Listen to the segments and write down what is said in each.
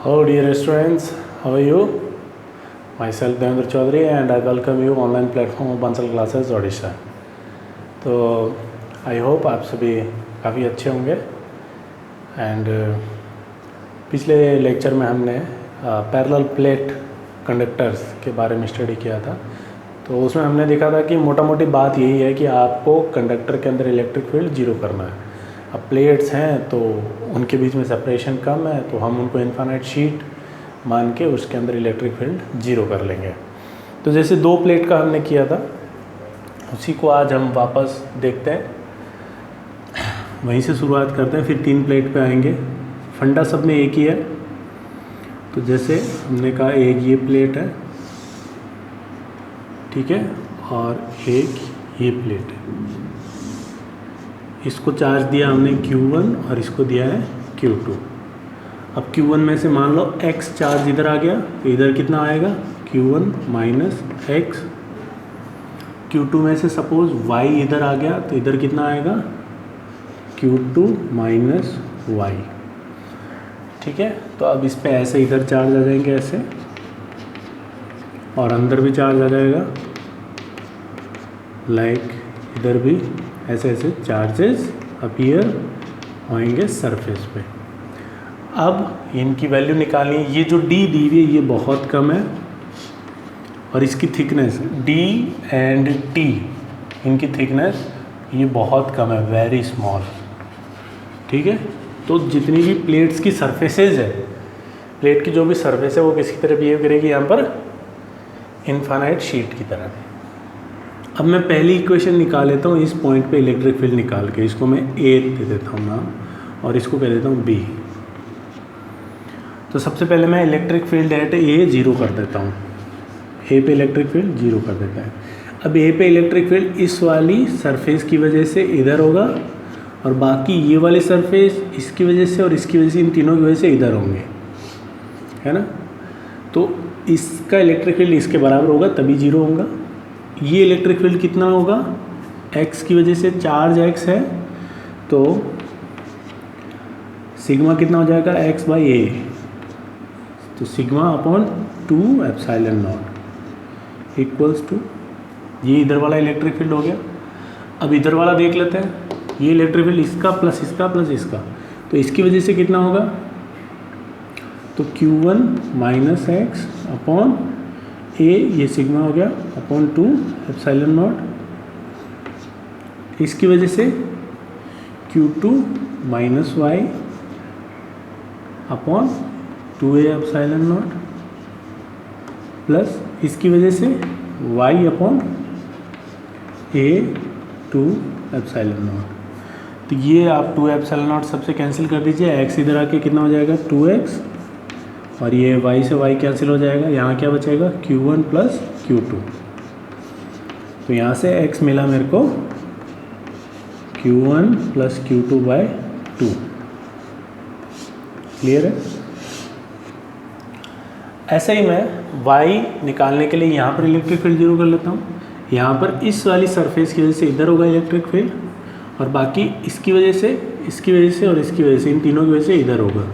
Hello dear students, how are you? Myself Devendra Chaudhary and I welcome you online platform of Bansal Classes Odisha. तो I hope आप सभी काफ़ी अच्छे होंगे and पिछले lecture में हमने पैरेलल प्लेट कंडक्टर्स के बारे में स्टडी किया था। तो उसमें हमने देखा था कि मोटा मोटी बात यही है कि आपको कंडक्टर के अंदर इलेक्ट्रिक फील्ड जीरो करना है। अब प्लेट्स हैं तो उनके बीच में सेपरेशन कम है, तो हम उनको इनफाइनाइट शीट मान के उसके अंदर इलेक्ट्रिक फील्ड जीरो कर लेंगे। तो जैसे दो प्लेट का हमने किया था उसी को आज हम वापस देखते हैं, वहीं से शुरुआत करते हैं, फिर तीन प्लेट पे आएंगे। फंडा सब में एक ही है। तो जैसे हमने कहा एक ये प्लेट है, ठीक है, और एक ये प्लेट है। इसको चार्ज दिया हमने Q1 और इसको दिया है Q2। अब Q1 में से मान लो X चार्ज इधर आ गया, तो इधर कितना आएगा Q1 माइनस X। Q2 में से सपोज Y इधर आ गया, तो इधर कितना आएगा Q2 माइनस Y। ठीक है, तो अब इस पे ऐसे इधर चार्ज आ जाएंगे ऐसे, और अंदर भी चार्ज आ जाएगा, लाइक इधर भी ऐसे ऐसे चार्जेस अपीयर होंगे सरफेस पे। अब इनकी वैल्यू निकालनी है। ये जो D दी हुई है ये बहुत कम है, और इसकी थिकनेस D एंड T, इनकी थिकनेस ये बहुत कम है, वेरी स्मॉल। ठीक है, तो जितनी भी प्लेट्स की सरफेसेज है, प्लेट की जो भी सरफेस है वो किसकी तरह बिहेव करेगी यहाँ पर, इनफाइनाइट शीट की तरह। अब मैं पहली इक्वेशन निकाल लेता हूँ इस पॉइंट पे इलेक्ट्रिक फील्ड निकाल के। इसको मैं A दे देता हूँ नाम, और इसको कह देता हूँ B। तो सबसे पहले मैं electric field at A zero कर देता हूँ। A पे इलेक्ट्रिक फील्ड जीरो कर देता है। अब A पे इलेक्ट्रिक फील्ड इस वाली सरफेस की वजह से इधर होगा, और बाकी ये वाली सरफेस इसकी वजह से और इसकी वजह से, इन तीनों की वजह से इधर होंगे, है ना। तो इसका इलेक्ट्रिक फील्ड इसके बराबर होगा तभी जीरो होगा। ये इलेक्ट्रिक फील्ड कितना होगा, X की वजह से चार्ज X है, तो सिग्मा कितना हो जाएगा X बाई A, तो sigma upon 2 epsilon naught equals to, ये इधर वाला इलेक्ट्रिक फील्ड हो गया। अब इधर वाला देख लेते हैं, ये इलेक्ट्रिक फील्ड इसका प्लस इसका प्लस इसका, तो इसकी वजह से कितना होगा, तो Q1 minus X upon A, ये सिग्मा हो गया, अपॉन 2 एप्सिलॉन नॉट। इसकी वजह से Q2 minus Y upon 2A epsilon naught, plus इसकी वजह से Y upon A 2 epsilon not. तो ये आप 2 एप्सिलॉन नॉट सबसे कैंसिल कर दीजिए। X इधर आके कितना हो जाएगा 2X, और ये Y से Y कैंसिल हो जाएगा। यहाँ क्या बचेगा Q1 प्लस Q2। तो यहाँ से X मिला मेरे को Q1 plus Q2 by 2। Clear है। ऐसे ही मैं Y निकालने के लिए यहाँ पर इलेक्ट्रिक फील्ड जीरो कर लेता हूँ। यहाँ पर इस वाली सरफेस की वजह से इधर होगा इलेक्ट्रिक फील्ड, और बाकी इसकी वजह से, इसकी वजह से और इसकी वजह से, इन तीनों की वजह से इधर होगा।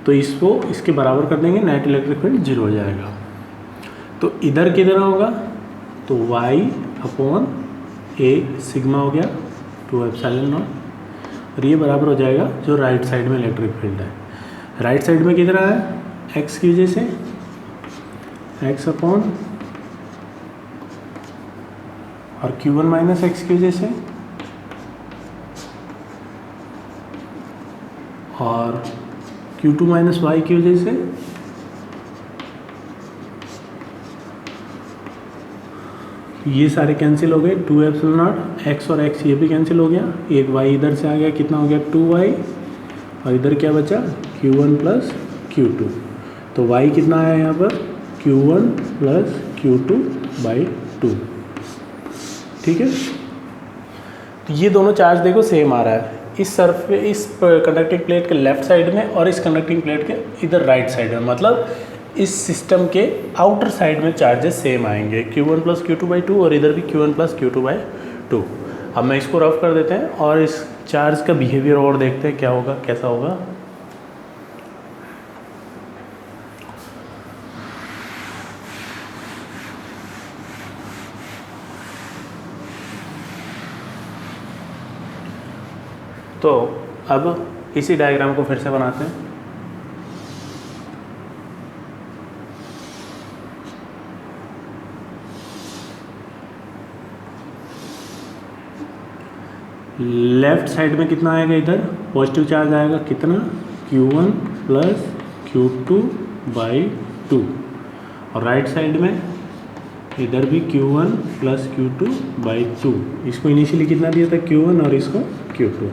तो इसको इसके बराबर कर देंगे, नेट इलेक्ट्रिक फील्ड जीरो हो जाएगा। तो इधर किधर होगा, तो Y अपॉन A सिग्मा हो गया 2 एप्सिलॉन नॉट, और ये बराबर हो जाएगा जो राइट साइड में इलेक्ट्रिक फील्ड है। राइट साइड में किधर आया, X की वजह से X अपॉन, और Q1 माइनस X की वजह से, और Q2 माइनस Y की वजह से, ये सारे कैंसिल हो गए। 2 एप्सिलॉन नॉट, X और X ये भी कैंसिल हो गया। एक Y इधर से आ गया, कितना हो गया 2Y, और इधर क्या बचा Q1 प्लस Q2। तो Y कितना आया यहाँ पर Q1 प्लस Q2 बाई 2। ठीक है, तो ये दोनों चार्ज देखो सेम आ रहा है, इस कंडक्टिंग प्लेट के लेफ्ट साइड में और इस कंडक्टिंग प्लेट के इधर राइट साइड में, मतलब इस सिस्टम के आउटर साइड में चार्जेस सेम आएंगे, Q1 प्लस Q2 बाई 2, और इधर भी Q1 प्लस Q2 बाई 2। अब मैं इसको रफ कर देते हैं और इस चार्ज का बिहेवियर और देखते हैं क्या होगा, कैसा होगा। तो अब इसी डायग्राम को फिर से बनाते हैं। लेफ्ट साइड में कितना आएगा, इधर पॉजिटिव चार्ज आएगा, कितना, Q1 प्लस Q2/2, और राइट साइड में इधर भी Q1 प्लस Q2/2। इसको इनिशियली कितना दिया था, Q1, और इसको Q2।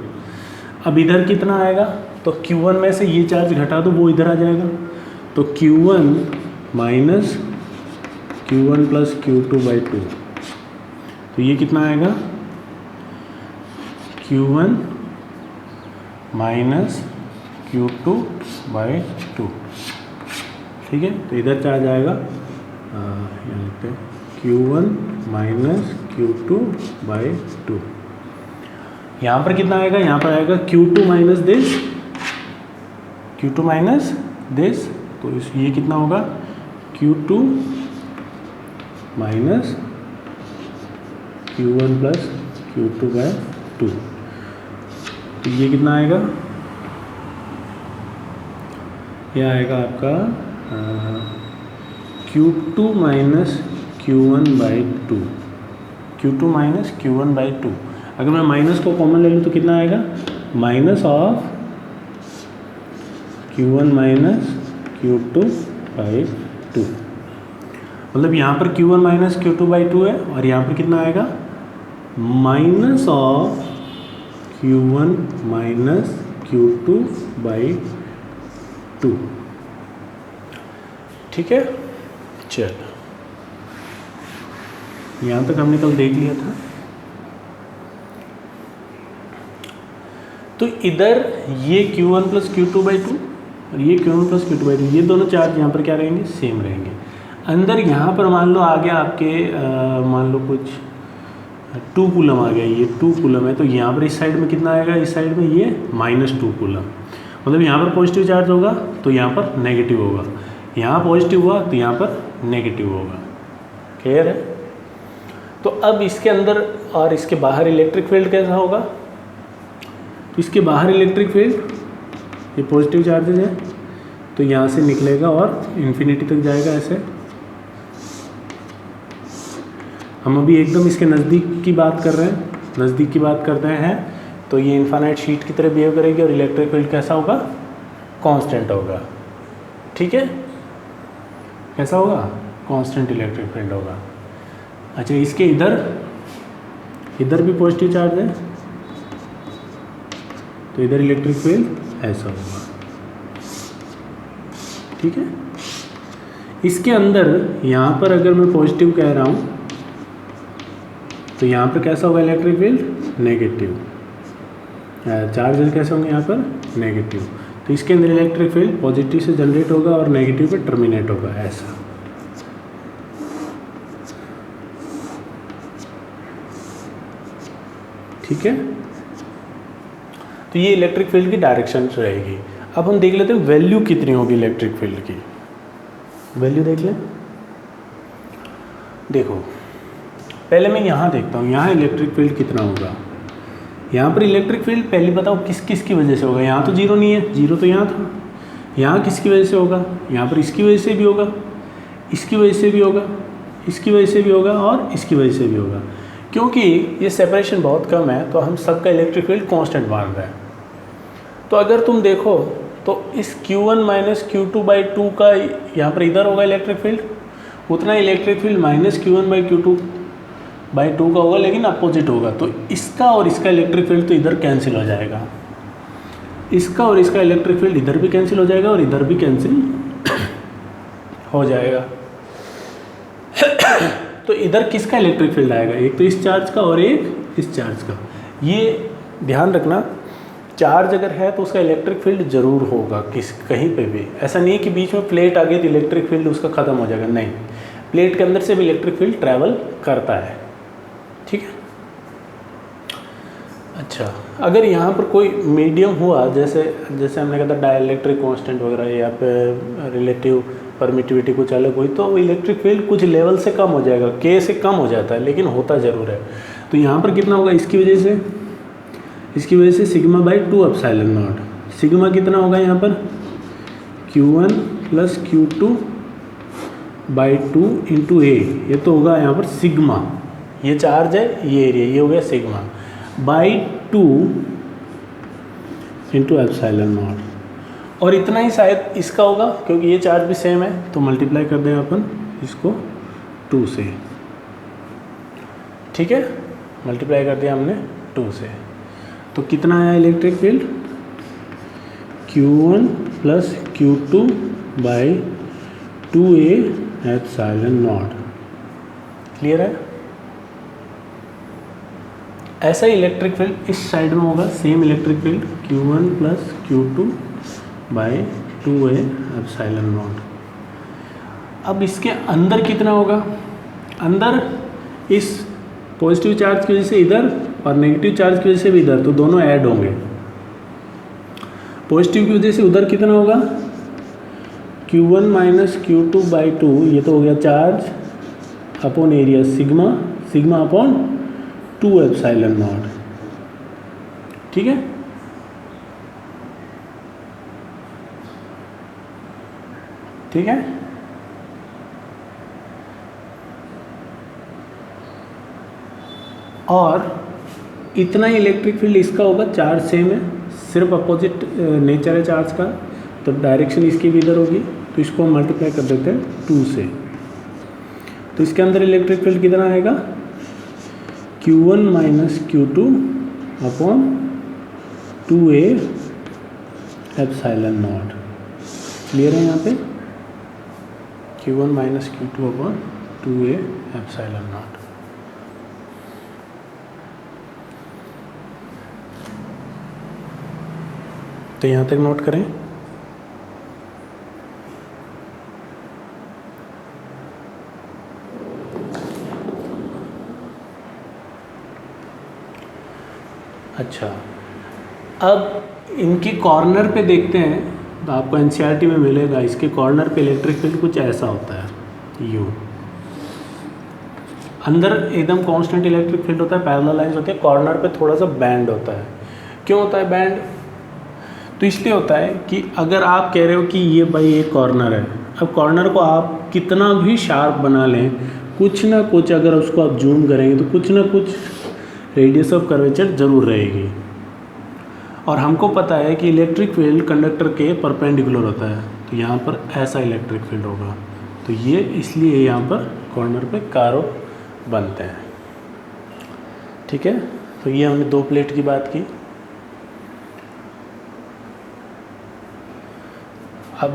अब इधर कितना आएगा, तो Q1 में से ये चार्ज घटा दो, वो इधर आ जाएगा, तो Q1 minus Q1 plus Q2/2, तो ये कितना आएगा, Q1 माइनस Q2/2। ठीक है, तो इधर चार्ज आएगा, यहाँ लिखते हैं Q1 माइनस Q2/2। यहाँ पर कितना आएगा, यहाँ पर आएगा Q2 minus this, Q2 minus this, तो ये कितना होगा, Q2 minus Q1 plus Q2/2। तो ये कितना आएगा, ये आएगा आपका Q2 minus Q1/2, Q2 minus Q1/2। अगर मैं माइनस को कॉमन ले लूँ तो कितना आएगा, minus of Q1 minus Q2/2। मतलब यहाँ पर Q1 माइनस Q2/2 है, और यहाँ पर कितना आएगा, minus of Q1 minus Q2/2। ठीक है, चल यहाँ तक हमने कल देख लिया था। तो इधर ये Q1 प्लस Q2/2 और ये Q1 प्लस Q2/2, ये दोनों चार्ज यहाँ पर क्या रहेंगे, सेम रहेंगे। अंदर यहाँ पर मान लो आ गया आपके मान लो कुछ 2 कूलम आ गया, ये 2 कूलम है, तो यहाँ पर इस साइड में कितना आएगा, इस साइड में ये -2 कूलम। मतलब यहाँ पर पॉजिटिव चार्ज होगा तो यहाँ पर नेगेटिव होगा, यहाँ पॉजिटिव हुआ तो यहाँ पर नेगेटिव होगा। क्लियर है। तो अब इसके अंदर और इसके बाहर इलेक्ट्रिक फील्ड कैसा होगा, तो इसके बाहर इलेक्ट्रिक फील्ड, ये पॉजिटिव चार्जेज है तो यहाँ से निकलेगा और इन्फिनिटी तक जाएगा ऐसे। हम अभी एकदम इसके नज़दीक की बात कर रहे हैं, नज़दीक की बात करते हैं, तो ये इन्फानाइट शीट की तरह बिहेव करेगी और इलेक्ट्रिक फील्ड कैसा होगा, कांस्टेंट होगा। ठीक है, कैसा होगा, कांस्टेंट इलेक्ट्रिक फील्ड होगा। अच्छा, इसके इधर भी पॉजिटिव चार्ज है तो इधर इलेक्ट्रिक फील्ड ऐसा होगा। ठीक है, इसके अंदर यहाँ पर अगर मैं पॉजिटिव कह रहा हूँ तो यहाँ पर कैसा होगा इलेक्ट्रिक फील्ड, नेगेटिव। चार्जेस कैसे होंगे यहाँ पर, नेगेटिव। तो इसके अंदर इलेक्ट्रिक फील्ड पॉजिटिव से जनरेट होगा और नेगेटिव पे टर्मिनेट होगा ऐसा। ठीक है, तो ये इलेक्ट्रिक फील्ड की डायरेक्शन रहेगी। अब हम देख लेते हैं वैल्यू कितनी होगी इलेक्ट्रिक फील्ड की, वैल्यू देख लें। देखो पहले मैं यहाँ देखता हूँ, यहाँ इलेक्ट्रिक फील्ड कितना होगा। यहाँ पर इलेक्ट्रिक फील्ड पहले बताओ किस किस की वजह से होगा। यहाँ तो जीरो नहीं है, जीरो तो यहाँ था। यहाँ किसकी वजह से होगा, यहाँ पर इसकी वजह से भी होगा, इसकी वजह से भी होगा, इसकी वजह से भी होगा और इसकी वजह से भी होगा। क्योंकि ये सेपरेशन बहुत कम है तो हम सबका इलेक्ट्रिक फील्ड कांस्टेंट मान रहे हैं। तो अगर तुम देखो तो इस Q1 माइनस Q2/2 का यहाँ पर इधर होगा इलेक्ट्रिक फील्ड, उतना इलेक्ट्रिक फील्ड माइनस Q1/Q2/2 का होगा, लेकिन अपोजिट होगा। तो इसका और इसका इलेक्ट्रिक फील्ड तो इधर कैंसिल हो जाएगा, इसका और इसका इलेक्ट्रिक फील्ड इधर भी कैंसिल हो जाएगा और इधर भी कैंसिल हो जाएगा। तो इधर किसका इलेक्ट्रिक फील्ड आएगा, एक तो इस चार्ज का और एक इस चार्ज का। ये ध्यान रखना, चार्ज अगर है तो उसका इलेक्ट्रिक फील्ड जरूर होगा कहीं पे भी। ऐसा नहीं है कि बीच में प्लेट आ गई तो इलेक्ट्रिक फील्ड उसका ख़त्म हो जाएगा, नहीं, प्लेट के अंदर से भी इलेक्ट्रिक फील्ड ट्रैवल करता है। ठीक है। अच्छा, अगर यहाँ पर कोई मीडियम हुआ, जैसे हमने कहा था डाइलेक्ट्रिक कांस्टेंट वगैरह या फिर रिलेटिव परमिटिविटी कुछ अलग हुई, तो इलेक्ट्रिक फील्ड कुछ लेवल से कम हो जाएगा, के से कम हो जाता है, लेकिन होता ज़रूर है। तो यहाँ पर कितना होगा, इसकी वजह से इसकी वजह से sigma by 2 epsilon not. Sigma कितना होगा यहाँ पर Q1 plus Q2 by 2 into ए, ये तो होगा यहाँ पर सिग्मा, ये चार्ज है, ये एरिया, ये हो गया sigma by 2 into epsilon not. और इतना ही शायद इसका होगा क्योंकि ये चार्ज भी सेम है, तो मल्टीप्लाई कर दें अपन इसको 2 से। ठीक है, मल्टीप्लाई कर दिया हमने 2 से, तो कितना आया electric field Q1 plus Q2 by 2a epsilon not. Clear है? ऐसा ही इलेक्ट्रिक फील्ड इस साइड में होगा, same electric field Q1 plus Q2 by 2a epsilon not. अब इसके अंदर कितना होगा, अंदर इस पॉजिटिव चार्ज की वजह से इधर और नेगेटिव चार्ज की वजह से भी इधर, तो दोनों ऐड होंगे। पॉजिटिव की वजह से उधर कितना होगा Q1 माइनस Q2 बाई 2, ये तो हो गया charge upon area sigma, sigma upon 2 epsilon not. ठीक है, ठीक है। और इतना ही इलेक्ट्रिक फील्ड इसका होगा, चार्ज सेम है, सिर्फ अपोजिट नेचर है चार्ज का, तो डायरेक्शन इसकी भी इधर होगी, तो इसको हम मल्टीप्लाई कर देते हैं 2 से। तो इसके अंदर इलेक्ट्रिक फील्ड कितना आएगा Q1 minus Q2 upon 2a epsilon not. Clear है यहाँ पे, Q1 minus Q2 upon 2a epsilon not. तो यहाँ तक नोट करें। अच्छा, अब इनकी कॉर्नर पे देखते हैं, तो आपको एनसीईआरटी में मिलेगा, इसके कॉर्नर पे इलेक्ट्रिक फील्ड कुछ ऐसा होता है यू। अंदर एकदम कांस्टेंट इलेक्ट्रिक फील्ड होता है, पैरेलल लाइंस होती है, कॉर्नर पे थोड़ा सा बैंड होता है। क्यों होता है बैंड? तो इसलिए होता है कि अगर आप कह रहे हो कि ये भाई एक कॉर्नर है, अब कॉर्नर को आप कितना भी शार्प बना लें, कुछ ना कुछ अगर उसको आप जूम करेंगे तो कुछ ना कुछ रेडियस ऑफ कर्वेचर जरूर रहेगी। और हमको पता है कि इलेक्ट्रिक फील्ड कंडक्टर के परपेंडिकुलर होता है, तो यहाँ पर ऐसा इलेक्ट्रिक फील्ड होगा, तो ये इसलिए यहाँ पर कॉर्नर पे कारो बनते हैं। ठीक है, तो ये हमने 2 प्लेट की बात की। अब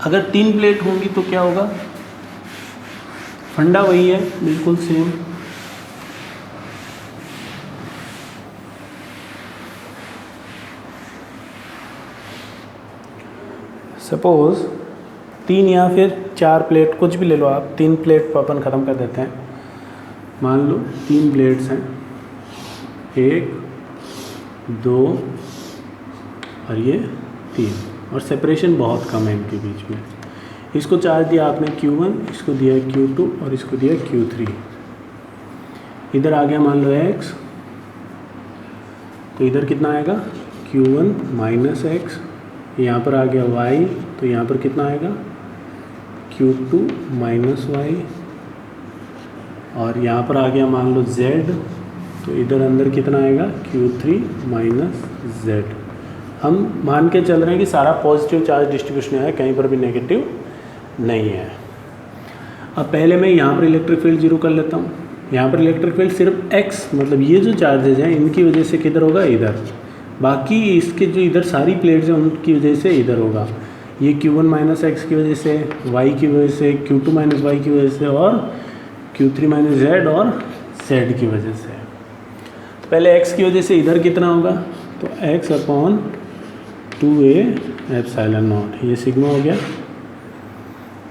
अगर 3 प्लेट होंगी तो क्या होगा, फंडा वही है बिल्कुल सेम। सपोज 3 या फिर 4 प्लेट, कुछ भी ले लो आप, 3 प्लेट पर अपन ख़त्म कर देते हैं। मान लो 3 प्लेट्स हैं, 1 2 और ये 3, और सेपरेशन बहुत कम है इनके बीच में। इसको चार्ज दिया आपने Q1, इसको दिया Q2 और इसको दिया Q3। इधर आ गया मान लो X, तो इधर कितना आएगा Q1 माइनस एक्स। यहाँ पर आ गया Y, तो यहाँ पर कितना आएगा Q2 माइनस वाई। और यहाँ पर आ गया मान लो Z, तो इधर अंदर कितना आएगा Q3 माइनस Z। हम मान के चल रहे हैं कि सारा पॉजिटिव चार्ज डिस्ट्रीब्यूशन है, कहीं पर भी नेगेटिव नहीं है। अब पहले मैं यहाँ पर इलेक्ट्रिक फील्ड जीरो कर लेता हूँ। यहाँ पर इलेक्ट्रिक फील्ड सिर्फ X, मतलब ये जो चार्जेज हैं इनकी वजह से किधर होगा, इधर। बाकी इसके जो इधर सारी प्लेट्स हैं उनकी वजह से इधर होगा। ये Q1 माइनस एक्स की वजह से, Y की वजह से, Q2 माइनस वाई की वजह से, और Q3 माइनस Z और Z की वजह से। तो पहले X की वजह से इधर कितना होगा, तो X upon 2a epsilon not, ये सिग्मा हो गया।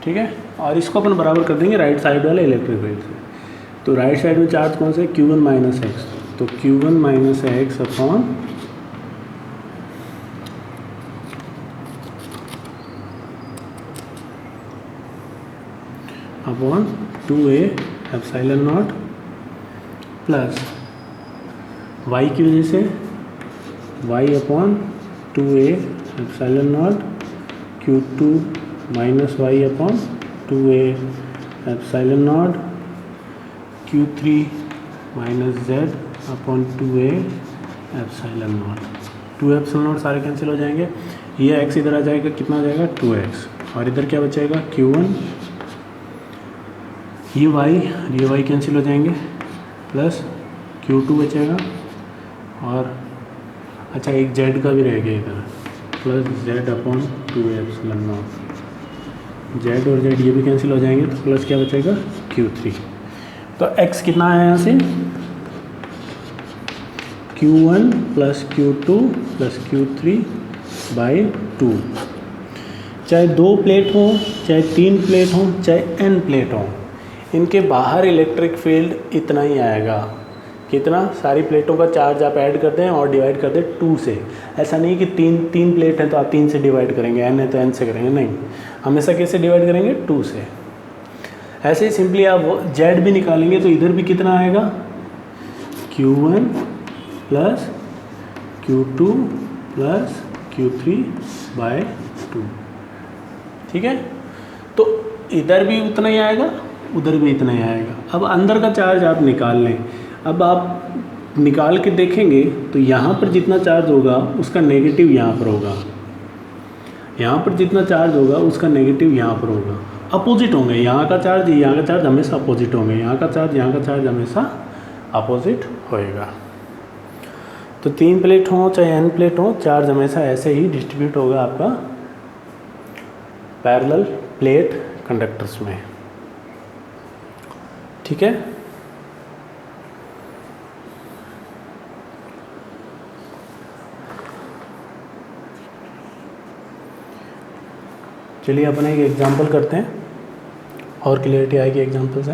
ठीक है, और इसको अपन बराबर कर देंगे राइट साइड वाले इलेक्ट्रिक फील्ड से। तो राइट साइड में चार्ज कौन सा है, Q1 माइनस एक्स, तो Q1 minus x upon 2a epsilon naught plus y की वजह से y upon 2a epsilon naught Q2 minus y upon 2a epsilon naught Q3 minus z upon 2a epsilon naught. 2 epsilon naught सारे cancel हो जाएंगे, ये x इधर आ जाएगा, कितना आ जाएगा 2x, और इधर क्या बचेगा Q1, ये y कैंसिल हो जाएंगे, प्लस Q2 बचेगा, और अच्छा एक z का भी रह गया इधर, plus z upon 2a epsilon not. z और z ये भी कैंसिल हो जाएंगे, तो प्लस क्या बचेगा Q3। तो x कितना है यहाँ से Q1 plus Q2 plus Q3 by 2। चाहे 2 प्लेट हो, चाहे 3 प्लेट हो, चाहे n प्लेट हो, इनके बाहर इलेक्ट्रिक फील्ड इतना ही आएगा। कितना? सारी प्लेटों का चार्ज आप ऐड कर दें और डिवाइड कर दें 2 से। ऐसा नहीं कि तीन प्लेट हैं तो आप 3 से डिवाइड करेंगे, n है तो n से करेंगे, नहीं, हमेशा कैसे डिवाइड करेंगे 2 से। ऐसे ही सिंपली आप z भी निकालेंगे तो इधर भी कितना आएगा Q1 plus Q2 plus Q3 bye 2। ठीक है, तो इधर भी उतना ही आएगा, उधर भी इतना ही आएगा। अब अंदर का चार्ज आप निकाल लें। अब आप निकाल के देखेंगे तो यहाँ पर जितना चार्ज होगा उसका नेगेटिव यहाँ पर होगा, यहाँ पर जितना चार्ज होगा उसका नेगेटिव यहाँ पर होगा, अपोजिट होंगे। यहाँ का चार्ज हमेशा अपोजिट होंगे, यहाँ का चार्ज हमेशा अपोजिट होएगा। तो 3 प्लेट हो चाहे n प्लेट हो, चार्ज हमेशा ऐसे ही डिस्ट्रीब्यूट होगा आपका पैरेलल प्लेट कंडक्टर्स में। ठीक है, चलिए अपन एक एग्जांपल करते हैं और क्लियरिटी आएगी एग्जांपल से।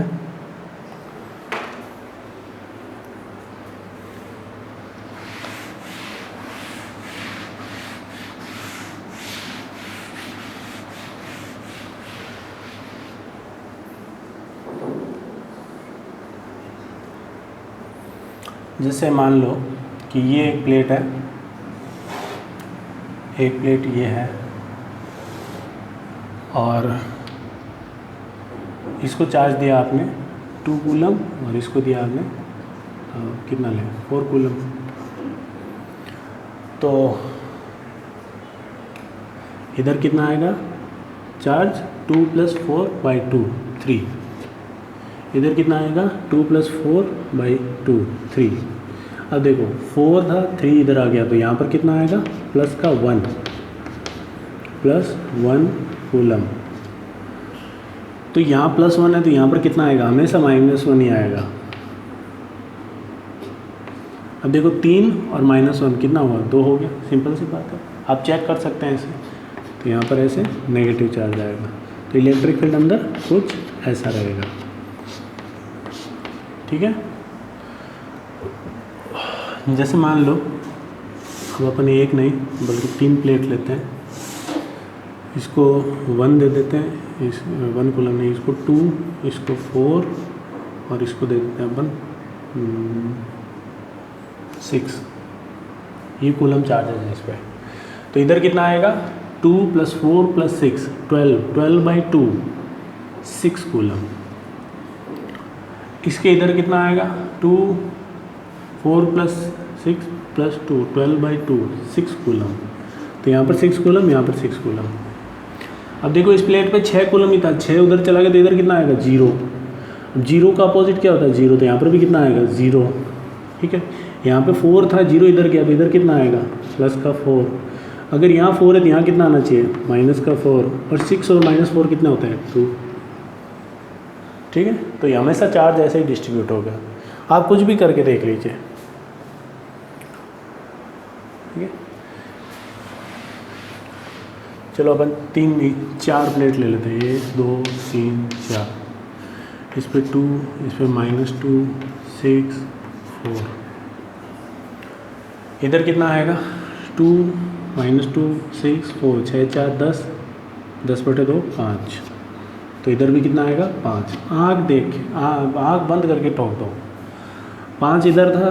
जैसे मान लो कि ये एक प्लेट है, एक प्लेट ये है, और इसको चार्ज दिया आपने 2 कूलम और इसको दिया आपने कितना लें 4 कूलम। तो इधर कितना आएगा चार्ज 2 + 4 / 2 3। इधर कितना आएगा 2 + 4 / 2 3। अब देखो 4 था, 3 इधर आ गया, तो यहाँ पर कितना आएगा प्लस का 1 कूलम। तो यहाँ +1 है तो यहाँ पर कितना आएगा, हमेशा -1 ही आएगा। अब देखो 3 और -1 कितना हुआ 2 हो गया, सिंपल सी बात है, आप चेक कर सकते हैं ऐसे। तो यहाँ पर ऐसे नेगेटिव चार्ज आएगा, तो इलेक्ट्रिक फील्ड अंदर कुछ ऐसा रहेगा। ठीक है, जैसे मान लो हम अपन एक नहीं बल्कि 3 प्लेट लेते हैं, इसको 1 दे देते हैं, इस 1 कूलम नहीं, इसको 2, इसको 4 और इसको दे देते हैं अपन 6। ये कूलम चार्ज है इस पर। तो इधर कितना आएगा 2 + 4 + 6 12/2 6 कूलम। इसके इधर कितना आएगा 2 4 + 6 + 2 12/2 6 कूलम। तो यहाँ पर 6 कूलम, यहाँ पर 6 कूलम। अब देखो इस प्लेट पे 6 कूलम ही था, 6 उधर चला गया तो इधर कितना आएगा 0। अब 0 का अपोजिट क्या होता है 0, तो यहाँ पर भी कितना आएगा 0। ठीक है, यहाँ पे 4 था, 0 इधर गया तो इधर कितना आएगा +4। अगर यहाँ 4 है तो यहाँ कितना आना चाहिए -4, और 6 और -4 कितने होते हैं 2। ठीक है, तो ये हमेशा चार्ज ऐसे ही डिस्ट्रीब्यूट होगा, आप कुछ भी करके देख लीजिए। ठीक है, चलो अपन 4 प्लेट ले लेते हैं, 1 2 3 4। इस पे 2, इस पे -2 6 4। इधर कितना आएगा 2 -2 6 4 6 4 10 10/2 5। तो इधर भी कितना आएगा 5। आँख बंद करके ठोक दो, 5 इधर था,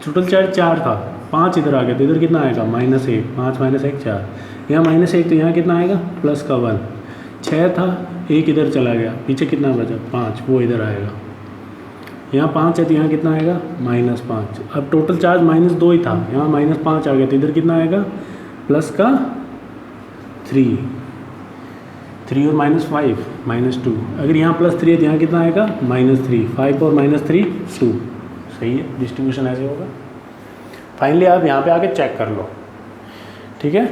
टोटल चार्ज 4 था, 5 इधर आ गया तो इधर कितना आएगा -1, 5 - 1 4, यहाँ -1 तो यहाँ कितना आएगा प्लस का 1, 6 था 1 इधर चला गया, पीछे कितना बचा 5, वो इधर आएगा, यहाँ 5 है तो यहाँ कितना आएगा -5। अब टोटल चार्ज -2 ही था, यहाँ -5 आ गया तो इधर कितना आएगा प्लस का 3 और -5 -2, अगर यहाँ +3 है तो यहाँ कितना आएगा -3, 5 और -3 2, सही है, डिस्ट्रीब्यूशन ऐसे होगा। फाइनली आप यहाँ पे आके चेक कर लो, ठीक है।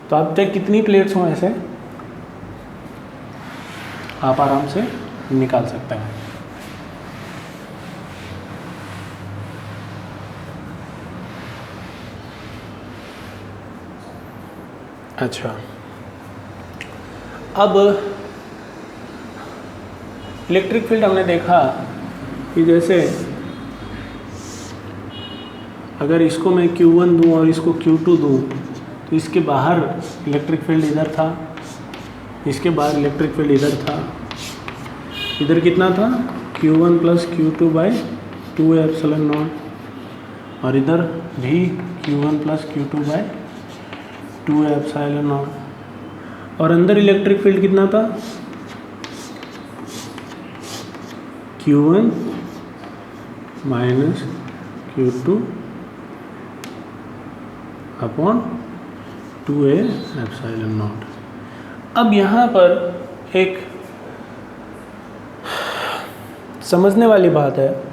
तो आप चाहे कितनी प्लेट्स हों ऐसे आप आराम से निकाल सकते हैं। अच्छा, अब इलेक्ट्रिक फील्ड हमने देखा कि जैसे अगर इसको मैं Q1 दूँ और इसको Q2 दूँ तो इसके बाहर इलेक्ट्रिक फील्ड इधर था, इसके बाहर इलेक्ट्रिक फील्ड इधर था, इधर कितना था Q1 + Q2/2 एप्सिलॉन नॉट, और इधर भी Q1 + Q2/2 एप्सिलॉन नॉट, और अंदर इलेक्ट्रिक फील्ड कितना था Q1 - Q2/2a एप्सिलॉन नॉट। अब यहाँ पर एक समझने वाली बात है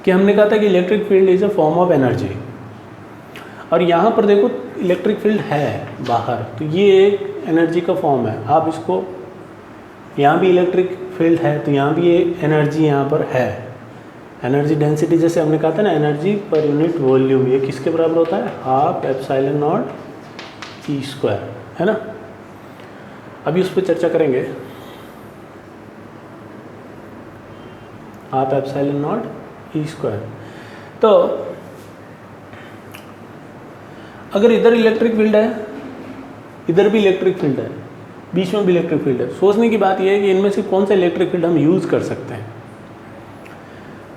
कि हमने कहा था कि electric field is a form of energy, और यहाँ पर देखो इलेक्ट्रिक फील्ड है बाहर, तो ये एक एनर्जी का फॉर्म है। आप इसको, यहाँ भी इलेक्ट्रिक फील्ड है तो यहाँ भी ये एनर्जी यहाँ पर है। एनर्जी डेंसिटी जैसे हमने कहा था ना, एनर्जी पर यूनिट वॉल्यूम, ये किसके बराबर होता है 12 एप्सिलॉन नॉट E², है ना। अभी उस पर चर्चा करेंगे। 12 एप्सिलॉन नॉट E²। तो अगर इधर इलेक्ट्रिक फील्ड है, इधर भी इलेक्ट्रिक फील्ड है, बीच में भी इलेक्ट्रिक फील्ड है, सोचने की बात यह है कि इनमें से कौन सा इलेक्ट्रिक फील्ड हम यूज़ कर सकते हैं।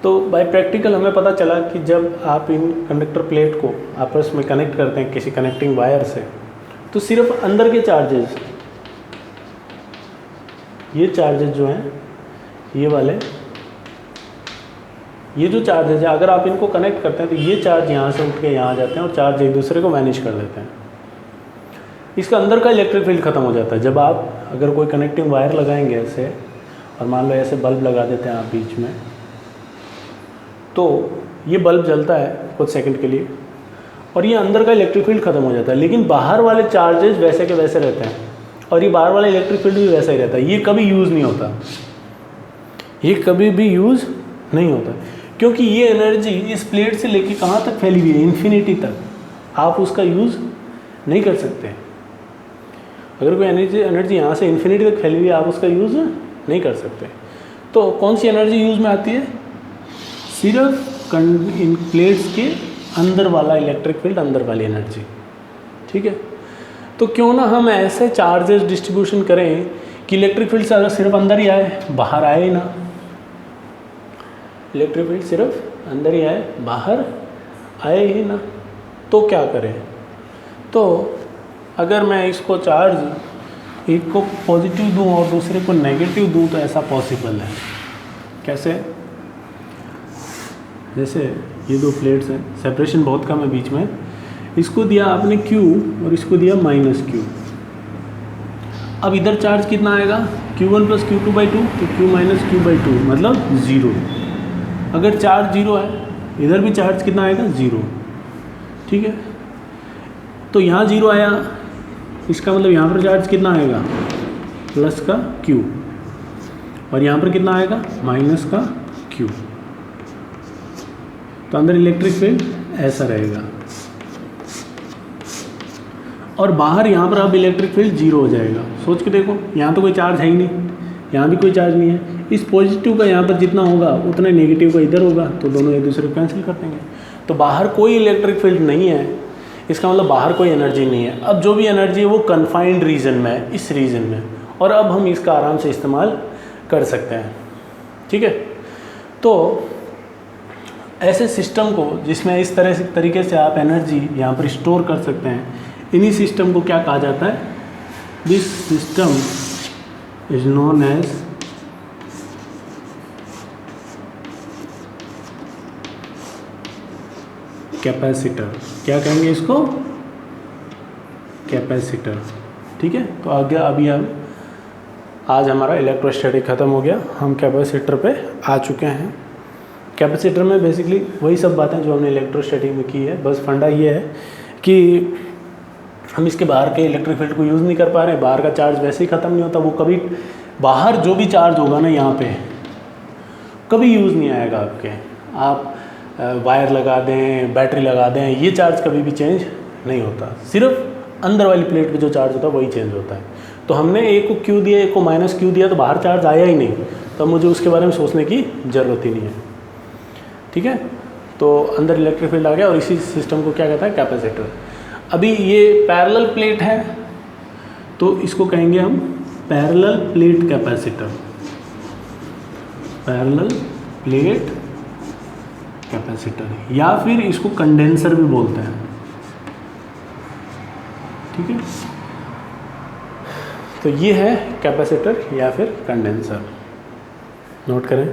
तो बाय प्रैक्टिकल हमें पता चला कि जब आप इन कंडक्टर प्लेट को आपस में कनेक्ट करते हैं किसी कनेक्टिंग वायर से, तो सिर्फ अंदर के चार्जेस, ये चार्जेस जो हैं, ये वाले, ये जो चार्जेस है, अगर आप इनको कनेक्ट करते हैं तो ये चार्ज यहाँ से उठ के यहाँ आ जाते हैं और चार्ज एक दूसरे को मैनेज कर देते हैं। इसका अंदर का इलेक्ट्रिक फील्ड ख़त्म हो जाता है। जब आप अगर कोई कनेक्टिंग वायर लगाएंगे ऐसे, और मान लो ऐसे बल्ब लगा देते हैं आप बीच में, तो ये बल्ब जलता है कुछ सेकंड के लिए और ये अंदर का इलेक्ट्रिक फील्ड ख़त्म हो जाता है, लेकिन बाहर वाले चार्जेस वैसे के वैसे रहते हैं और ये बाहर वाला इलेक्ट्रिक फील्ड भी वैसा ही रहता है। ये कभी यूज़ नहीं होता, ये कभी भी यूज़ नहीं होता, क्योंकि ये एनर्जी इस प्लेट से लेके कहाँ तक फैली हुई है, इन्फिनिटी तक। आप उसका यूज़ नहीं कर सकते। अगर कोई एनर्जी यहाँ से इन्फिनिटी तक फैली हुई है, आप उसका यूज़ नहीं कर सकते। तो कौन सी एनर्जी यूज़ में आती है? सिर्फ इन प्लेट्स के अंदर वाला इलेक्ट्रिक फील्ड, अंदर वाली एनर्जी। ठीक है, तो क्यों ना हम ऐसे चार्जेस डिस्ट्रीब्यूशन करें कि इलेक्ट्रिक फील्ड सिर्फ अंदर ही आए, बाहर आए ही ना। इलेक्ट्रिक फील्ड सिर्फ अंदर ही आए, बाहर आए ही ना। तो क्या करें? तो अगर मैं इसको चार्ज एक को पॉजिटिव दूं और दूसरे को नेगेटिव दूं तो ऐसा पॉसिबल है। कैसे? जैसे ये दो प्लेट्स हैं, सेपरेशन बहुत कम है बीच में, इसको दिया आपने Q और इसको दिया -Q। अब इधर चार्ज कितना आएगा? Q1 + Q2/2, तो Q - Q/2 मतलब 0। अगर चार्ज 0 है, इधर भी चार्ज कितना आएगा? 0। ठीक है, तो यहाँ 0 आया, इसका मतलब यहाँ पर चार्ज कितना आएगा? प्लस का Q, और यहाँ पर कितना आएगा? माइनस का Q। तो अंदर इलेक्ट्रिक फील्ड ऐसा रहेगा और बाहर यहाँ पर अब इलेक्ट्रिक फील्ड 0 हो जाएगा। सोच के देखो, यहाँ तो कोई चार्ज है ही नहीं, यहाँ भी कोई चार्ज नहीं है। इस पॉजिटिव का यहाँ पर जितना होगा उतना नेगेटिव का इधर होगा, तो दोनों एक दूसरे को कैंसिल कर देंगे। तो बाहर कोई इलेक्ट्रिक फील्ड नहीं है, इसका मतलब बाहर कोई एनर्जी नहीं है। अब जो भी एनर्जी है वो कन्फाइंड रीजन में है, इस रीजन में, और अब हम इसका आराम से इस्तेमाल कर सकते हैं। ठीक है, तो ऐसे सिस्टम को जिसमें इस तरीके से आप एनर्जी यहाँ पर स्टोर कर सकते हैं, इन्हीं सिस्टम को क्या कहा जाता है? This system is known as capacitor. क्या कहेंगे इसको? कैपेसिटर। ठीक है, तो आगे अभी हम आज हमारा इलेक्ट्रोस्टैटिक ख़त्म हो गया, हम कैपेसिटर पे आ चुके हैं। कैपेसिटर में बेसिकली वही सब बातें जो हमने इलेक्ट्रोस्टैटिक में की है, बस फंडा ये है कि हम इसके बाहर के इलेक्ट्रिक फील्ड को यूज़ नहीं कर पा रहे हैं। बाहर का चार्ज वैसे ही ख़त्म नहीं होता, वो कभी बाहर जो भी चार्ज होगा ना यहाँ पे कभी यूज़ नहीं आएगा आपके। आप वायर लगा दें, बैटरी लगा दें, ये चार्ज कभी भी चेंज नहीं होता। सिर्फ अंदर वाली प्लेट पे जो चार्ज होता है वही चेंज होता है। तो हमने एक को क्यू दिया, एक को माइनस क्यू दिया, तो बाहर चार्ज आया ही नहीं, तो मुझे उसके बारे में सोचने की ज़रूरत ही नहीं है। ठीक है, तो अंदर इलेक्ट्रिक फील्ड आ गया और इसी सिस्टम को क्या कहता है? कैपेसिटर। अभी ये पैरेलल प्लेट है तो इसको कहेंगे हम parallel plate capacitor. Parallel plate capacitor, या फिर इसको कंडेंसर भी बोलते हैं। ठीक है, तो ये है कैपेसिटर या फिर कंडेंसर, नोट करें।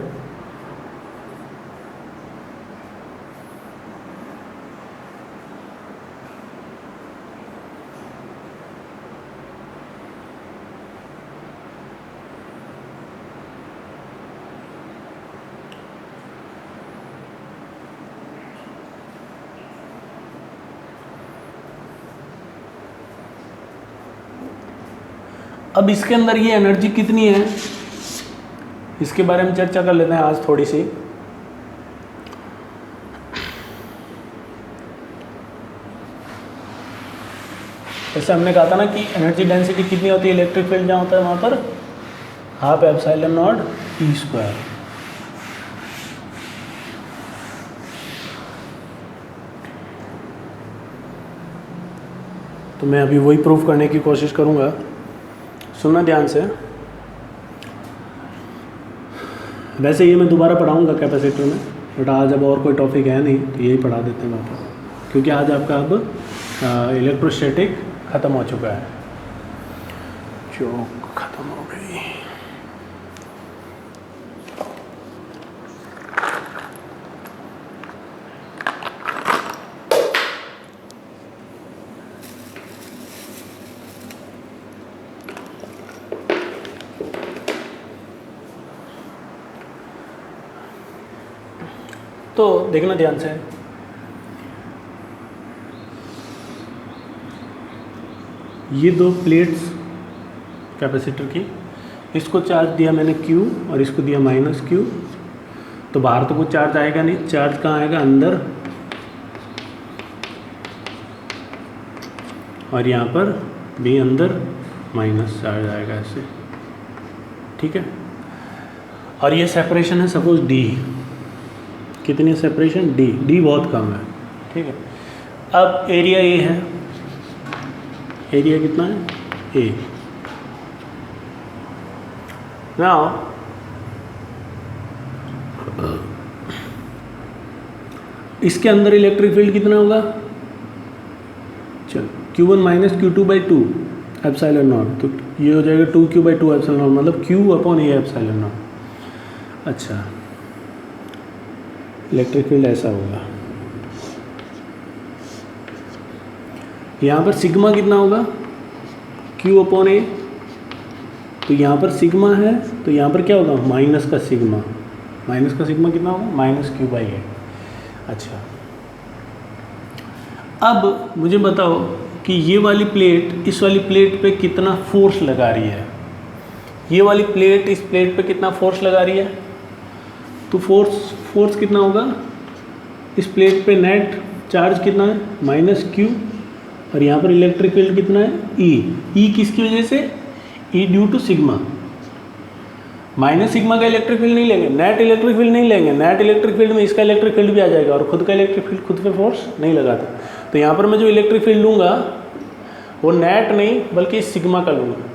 अब इसके अंदर ये एनर्जी कितनी है, इसके बारे में चर्चा कर लेते हैं आज थोड़ी सी। जैसे हमने कहा था ना कि एनर्जी डेंसिटी कितनी होती है इलेक्ट्रिक फील्ड जहाँ होता है वहाँ पर, half epsilon not E square. तो मैं अभी वही प्रूफ करने की कोशिश करूँगा, सुनना ध्यान से। वैसे ये मैं दोबारा पढ़ाऊँगा कैपेसिटर में, बट आज अब और कोई टॉपिक है नहीं तो यही पढ़ा देते हैं वापस, क्योंकि आज आपका अब इलेक्ट्रोस्टैटिक ख़त्म हो चुका है, जो ख़त्म हो गई। तो देखना ध्यान से, ये दो प्लेट्स कैपेसिटर की, इसको चार्ज दिया मैंने Q और इसको दिया माइनस Q, तो बाहर तो कुछ चार्ज आएगा नहीं, चार्ज कहाँ आएगा? अंदर, और यहाँ पर भी अंदर माइनस चार्ज आएगा ऐसे। ठीक है, और ये सेपरेशन है सपोज D, कितनी सेपरेशन? D बहुत कम है। ठीक है, अब एरिया A है, एरिया कितना है? A। नाउ इसके अंदर इलेक्ट्रिक फील्ड कितना होगा? चल Q1 minus Q2/2 epsilon not, तो ये हो जाएगा 2Q/2 एप्सिलॉन नॉट, मतलब Q/A एप्सिलॉन नॉट। अच्छा, इलेक्ट्रिक फील्ड ऐसा होगा। यहाँ पर सिग्मा कितना होगा? Q/A, तो यहाँ पर सिग्मा है, तो यहाँ पर क्या होगा? माइनस का सिग्मा। माइनस का सिग्मा कितना होगा? Minus Q/A। अच्छा, अब मुझे बताओ कि ये वाली प्लेट इस वाली प्लेट पे कितना फोर्स लगा रही है? ये वाली प्लेट इस प्लेट पे कितना फोर्स लगा रही है? तो फोर्स कितना होगा? इस प्लेट पे नेट चार्ज कितना है? माइनस Q, और यहाँ पर इलेक्ट्रिक फील्ड कितना है? E। किसकी वजह से? E due to sigma. Minus sigma का इलेक्ट्रिक फील्ड नहीं लेंगे, नेट इलेक्ट्रिक फील्ड नहीं लेंगे, नेट इलेक्ट्रिक फील्ड में इसका इलेक्ट्रिक फील्ड भी आ जाएगा और खुद का इलेक्ट्रिक फील्ड खुद पे फोर्स नहीं लगाता। तो यहाँ पर मैं जो इलेक्ट्रिक फील्ड लूँगा वो नेट नहीं बल्कि सिग्मा का लूँगा।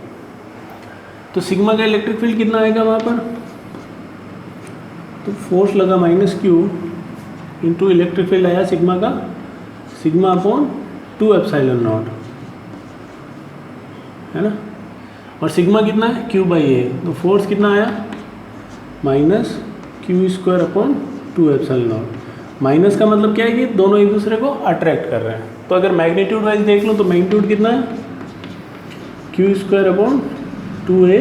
तो सिग्मा का इलेक्ट्रिक फील्ड कितना आएगा वहाँ पर, तो फोर्स लगा minus Q into electric field आया सिग्मा का, सिग्मा अपॉन 2 एप्सिलॉन नॉट, है ना। और सिग्मा कितना है, क्यू बाई ए, तो फोर्स कितना आया minus Q square upon 2 epsilon not. Minus का मतलब क्या है कि दोनों एक दूसरे को अट्रैक्ट कर रहे हैं। तो अगर मैग्नीट्यूड वाइज देख लो तो मैग्नीट्यूड कितना है, Q square upon 2a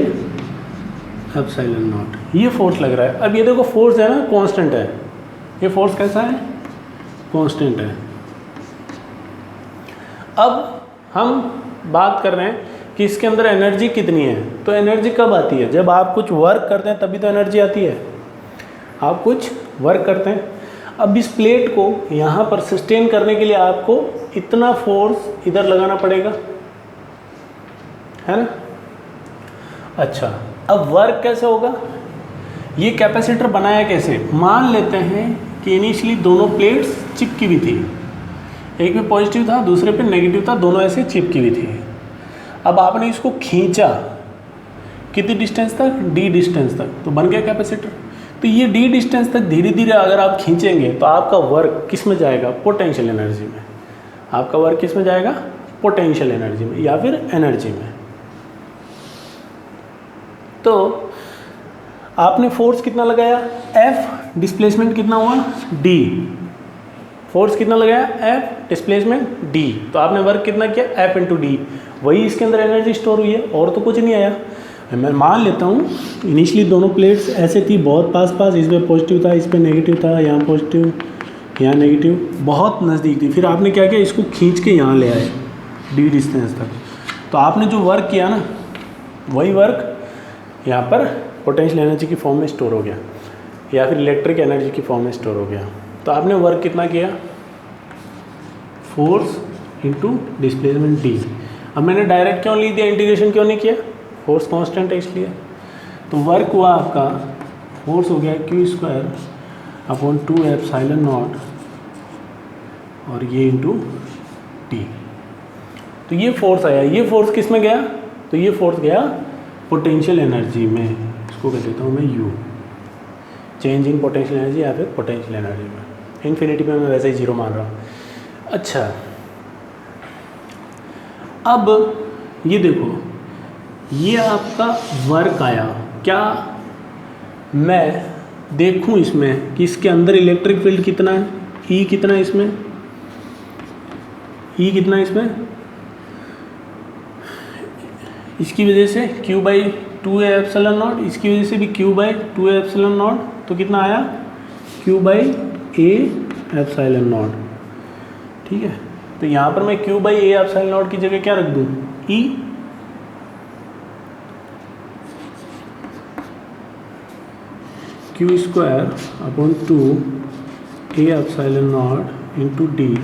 epsilon not, ये फोर्स लग रहा है। अब ये देखो फोर्स है ना कांस्टेंट है, ये फोर्स कैसा है, कांस्टेंट है। अब हम बात कर रहे हैं कि इसके अंदर एनर्जी कितनी है। तो एनर्जी कब आती है, जब आप कुछ वर्क करते हैं तभी तो एनर्जी आती है, आप कुछ वर्क करते हैं। अब इस प्लेट को यहाँ पर सस्टेन करने के लिए आपको इतना फोर्स इधर लगाना पड़ेगा, है ना। अच्छा, अब वर्क कैसे होगा, ये कैपेसिटर बनाया कैसे, मान लेते हैं कि इनिशियली दोनों प्लेट्स चिपकी हुई थी, एक में पॉजिटिव था दूसरे पे नेगेटिव था, दोनों ऐसे चिपकी हुई थी। अब आपने इसको खींचा कितनी डिस्टेंस तक, d डिस्टेंस तक, तो बन गया कैपेसिटर। तो ये d डिस्टेंस तक धीरे धीरे अगर आप खींचेंगे तो आपका वर्क किस में जाएगा, पोटेंशियल एनर्जी में। आपका वर्क किस में जाएगा, पोटेंशियल एनर्जी में या फिर एनर्जी में। तो आपने फोर्स कितना लगाया F, डिस्प्लेसमेंट कितना हुआ d, फोर्स कितना लगाया F, डिस्प्लेसमेंट d, तो आपने वर्क कितना किया F इंटू डी, वही इसके अंदर एनर्जी स्टोर हुई है और तो कुछ नहीं आया। मैं मान लेता हूँ इनिशियली दोनों प्लेट्स ऐसे थी बहुत पास पास, इसमें पॉजिटिव था इस पर नेगेटिव था, यहाँ पॉजिटिव यहाँ नेगेटिव, बहुत नज़दीक थी। फिर आपने क्या किया, इसको खींच के यहाँ ले आए d डिस्टेंस तक। तो आपने जो वर्क किया ना वही वर्क यहाँ पर पोटेंशियल एनर्जी की फॉर्म में स्टोर हो गया या फिर इलेक्ट्रिक एनर्जी की फॉर्म में स्टोर हो गया। तो आपने वर्क कितना किया, फोर्स इंटू डिस्प्लेसमेंट d। अब मैंने डायरेक्ट क्यों ली दिया, इंटीग्रेशन क्यों नहीं किया, फोर्स कांस्टेंट है इसलिए। तो वर्क हुआ आपका, फोर्स हो गया Q square upon 2 epsilon not और ये इंटू टी। तो ये फोर्स आया, ये फोर्स किस में गया, तो ये फोर्स गया पोटेंशियल एनर्जी में, इसको कह देता हूँ मैं you, change in potential energy या फिर पोटेंशियल एनर्जी में। इन्फिनिटी में मैं वैसे ही जीरो मान रहा हूँ। अच्छा, अब ये देखो, ये आपका वर्क आया, क्या मैं देखूं इसमें कि इसके अंदर इलेक्ट्रिक फील्ड कितना है, ई कितना है इसमें, ई कितना है इसमें, इसकी वजह से q by 2a epsilon not, इसकी वजह से भी q by 2a epsilon not, तो कितना आया q by a epsilon not. ठीक है, तो यहाँ पर मैं q by a epsilon not की जगह क्या रख दूँ, e, q square upon 2 a epsilon not into D.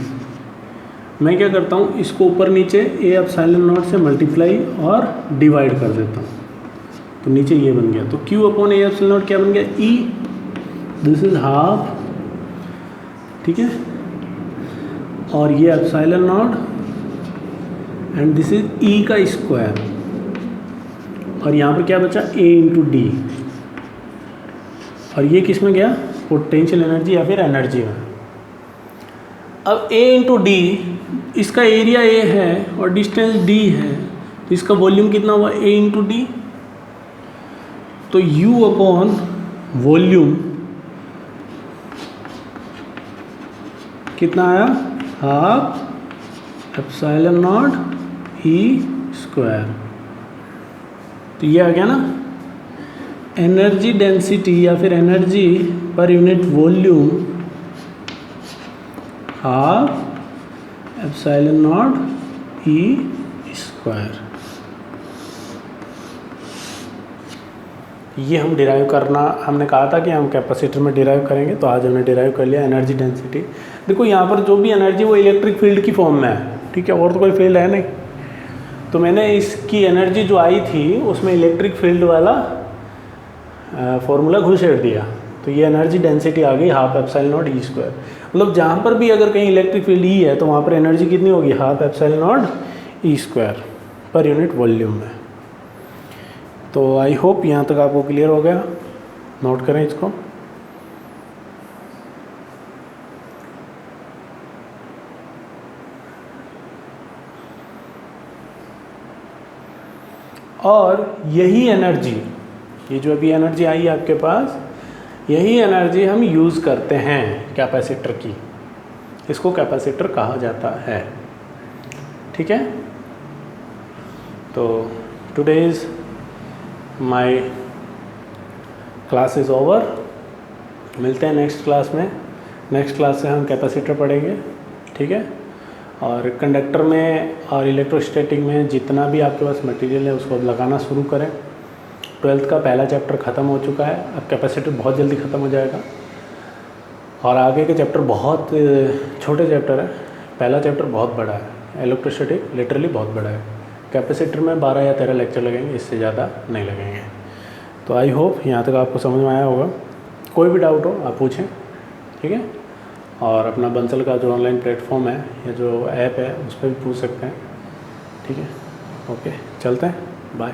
मैं क्या करता हूँ, इसको ऊपर नीचे a एप्सिलॉन नॉट से मल्टीप्लाई और डिवाइड कर देता हूँ, तो नीचे ये बन गया। तो q upon a epsilon not क्या बन गया, e, दिस इज हाफ, ठीक है, और ये epsilon not and this is e का स्क्वायर, और यहाँ पर क्या बचा a इंटू डी, और ये किस में गया, पोटेंशियल एनर्जी या फिर एनर्जी में। अब a इंटू डी, इसका एरिया a है और डिस्टेंस d है, तो इसका वॉल्यूम कितना हुआ a इंटू डी, तो u अपॉन वॉल्यूम कितना आया, half epsilon not e square. तो ये आ गया ना, एनर्जी डेंसिटी या फिर energy per unit volume half epsilon not E square. ये हम डिराइव करना, हमने कहा था कि हम कैपेसिटर में डिराइव करेंगे, तो आज हमने डिराइव कर लिया एनर्जी डेंसिटी। देखो यहाँ पर जो भी एनर्जी वो इलेक्ट्रिक फील्ड की फॉर्म में है, ठीक है, और तो कोई फील्ड है नहीं। तो मैंने इसकी एनर्जी जो आई थी उसमें इलेक्ट्रिक फील्ड वाला फॉर्मूला घुसेड़ दिया तो ये एनर्जी डेंसिटी आ गई half epsilon not E square. मतलब जहाँ पर भी अगर कहीं इलेक्ट्रिक फील्ड ई है तो वहाँ पर एनर्जी कितनी होगी, half epsilon not E square per unit volume में। तो आई होप यहाँ तक आपको क्लियर हो गया, नोट करें इसको। और यही एनर्जी, ये जो अभी एनर्जी आई आपके पास, यही एनर्जी हम यूज़ करते हैं कैपेसिटर की, इसको कैपेसिटर कहा जाता है। ठीक है, तो today's my class is over. मिलते हैं नेक्स्ट क्लास में। नेक्स्ट क्लास से हम कैपेसिटर पढ़ेंगे। ठीक है, और कंडक्टर में और इलेक्ट्रोस्टैटिक में जितना भी आपके पास मटेरियल है उसको अब लगाना शुरू करें। 12th का पहला चैप्टर ख़त्म हो चुका है, अब कैपेसिटर बहुत जल्दी ख़त्म हो जाएगा और आगे के चैप्टर बहुत छोटे चैप्टर है। पहला चैप्टर बहुत बड़ा है, इलेक्ट्रोस्टैटिक लिटरली बहुत बड़ा है। कैपेसिटर में 12 या 13 लेक्चर लगेंगे, इससे ज़्यादा नहीं लगेंगे। तो आई होप यहाँ तक आपको समझ में आया होगा। कोई भी डाउट हो आप पूछें। ठीक है, और अपना बंसल का जो ऑनलाइन प्लेटफॉर्म है या जो ऐप है उस पर भी पूछ सकते हैं। ठीक है, ओके, चलते हैं, बाय।